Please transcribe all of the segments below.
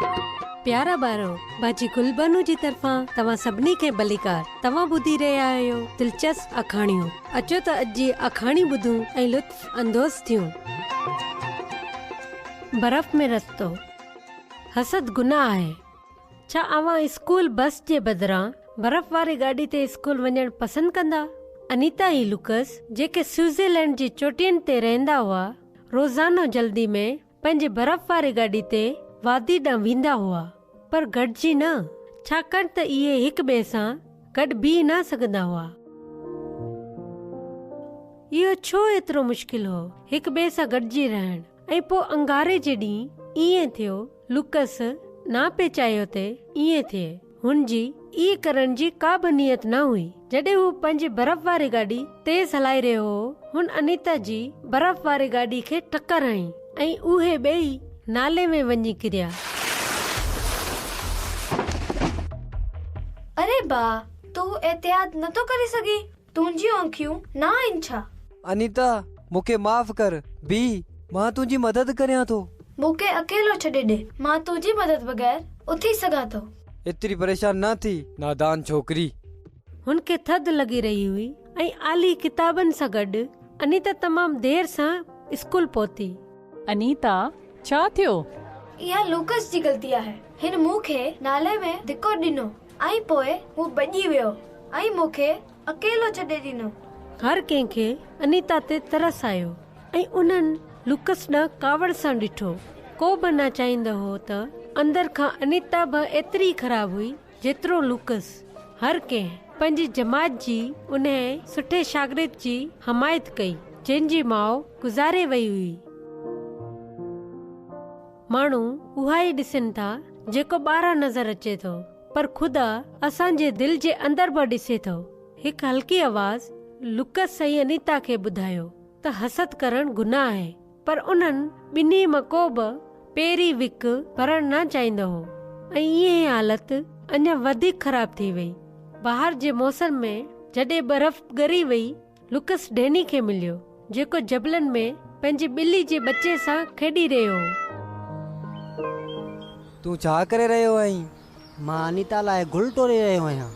प्यारा बारो, बाजी गुलबानू जी तरफा तवा सबनी के बलिकार। तवा बुधी रहे आयो दिलचस्प अखाणियों। अचो त अजी अखाणी बुधू ऐं लुत्फ अंदोज़ थियूं। बर्फ में रस्तो। हसद गुनाह है। छा अवां स्कूल बस जे बदिरां बर्फ वारी गाड़ी ते स्कूल वञण पसंद कंदा? अनीता ऐं लुकस जेके स्विट्जरलैंड जी चोटियुनि ते रहंदा हुआ, रोज़ानो जल्दी में पंहिंजे बर्फ वारी गाड़ी ते वादी ॾांहुं वेंदा हुआ, पर गॾिजी न, छाकाणि त इहे हिक ॿिए सां गॾु बीह न सघंदा हुआ। इहो छो एतिरो मुश्किल हो हिक ॿिए सां गॾिजी रहण? ऐं पोइ अंगारे जे ॾींहुं ईअं थियो। लुकस ना पे चाहियो ते ईअं थिए। हुनजी ई करण जी का बि नियत न हुई। जॾहिं हू पंहिंजी बर्फ वारी गाॾी तेज़ हलाए रहियो हो, हुन अनीता जी बर्फ वारी गाॾी खे टक्कर हई ऐं उहे ॿई नाले में वञी किरिया। अरे बा, तू एहतियात न तो करे सगी? तुंहिंजी आंखियूं ना आहिनि छा? अनीता, मूंखे माफ़ कर। बी, मां तुंहिंजी मदद करियां थो। मूंखे अकेलो छॾे ॾे, मां तुंहिंजी मदद बगैर उथी सघां थो। एतिरी परेशान न थी, नादान छोकरी। हुनखे थधि लॻी रही हुई ऐं आली किताबनि सां गॾु अनीता तमामु देर सां स्कूल पहुती। अनीता, छा थियो? इहा लूकस जी ग़लती आहे। हिन मूंखे नाले में धिको ॾिनो ऐं पोइ हू भॼी वियो ऐं मूंखे अकेलो छॾे ॾिनो। हर कंहिंखे अनीता ते तरस आयो ऐं उन्हनि लुकस ॾांहुं कावड़ सां ॾिठो। को बि न चाहींदो हो त अंदर खां अनीता बि एतिरी ख़राब हुई जेतिरो लुकस। हर कंहिं पंहिंजी जमात जी उन सुठे शागिर्द जी हमायत कई जंहिंजी माउ गुज़ारे वई हुई। माण्हू उहा ई ॾिसनि था जेको ॿाहिरां नज़र अचे थो, पर ख़ुदा असांजे दिल जे अंदर बि ॾिसे थो। हिकु हल्की आवाज़ लुकस ऐं अनीता खे ॿुधायो त हसद करण गुनाह आहे, पर उन्हनि ॿिन्ही मां को बि पहिरीं विक भरण न चाहींदो हो ऐं इहे हालत अञा वधीक ख़राब थी वई। ॿाहिर जे मौसम में जॾहिं बर्फ ॻरी वई, लुकस डैनी खे मिलियो जेको जबलनि में पंहिंजी ॿिली जे बचे सां खेॾी रहियो हो। तूं छा करे रहियो आहीं? मां अनीता लाइ गुल टोरे रहियो आहियां।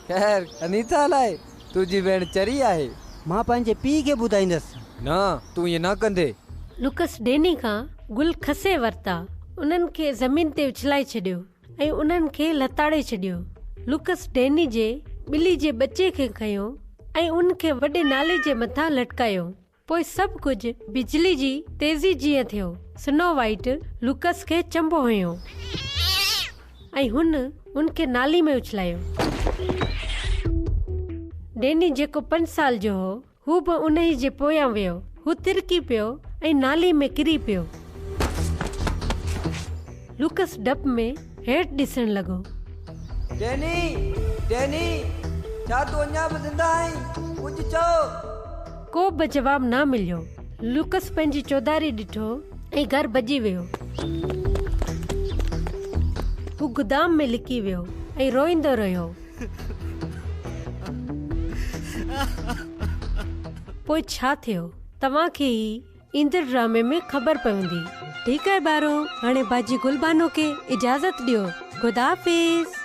ख़ैर, अनीता लाइ? तुंहिंजी भेण चरी आहे। मां पंहिंजे पीउ खे ॿुधाईंदसि। न, तूं ईअं न कंदे। लुकस डैनी खां गुल खसे वरिता, उन्हनि खे ज़मीन ते उछलाए छॾियो ऐं उन्हनि खे लताड़े छॾियो। लुकस डैनी जे ॿिली जे बचे खे खयो ऐं उनखे वॾे नाले जे मथां लटकायो। पोइ सभु कुझु बिजली जी तेज़ी जीअं थियो। स्नो वाइट लुकस खे चंबो हुयो ऐं हुन उनखे नाली में उछलायो। डैनी जेको 5 साल जो हो, हू बि उन जे पोयां वियो। हू तिरकी पियो ऐं नाली में किरी पियो। लुकस डप में हेठि ॾिसण लॻो। डैनी, डैनी, छा तूं अञा बि ज़िंदा आहीं? कुझु चओ। को बि जवाब न मिलियो। लुकस पंहिंजी चौधारी ॾिठो ऐं घर भॼी वियो। हू गोदाम में लिकी वियो ऐं रोईंदो रहियो। पोइ छा थियो, तव्हांखे ई ईंदड़ ड्रामे में ख़बर पवंदी। ठीकु आहे ॿारो, हाणे बाजी गुलबानो खे इजाज़त ॾियो। ख़ुदा हाफ़िज़।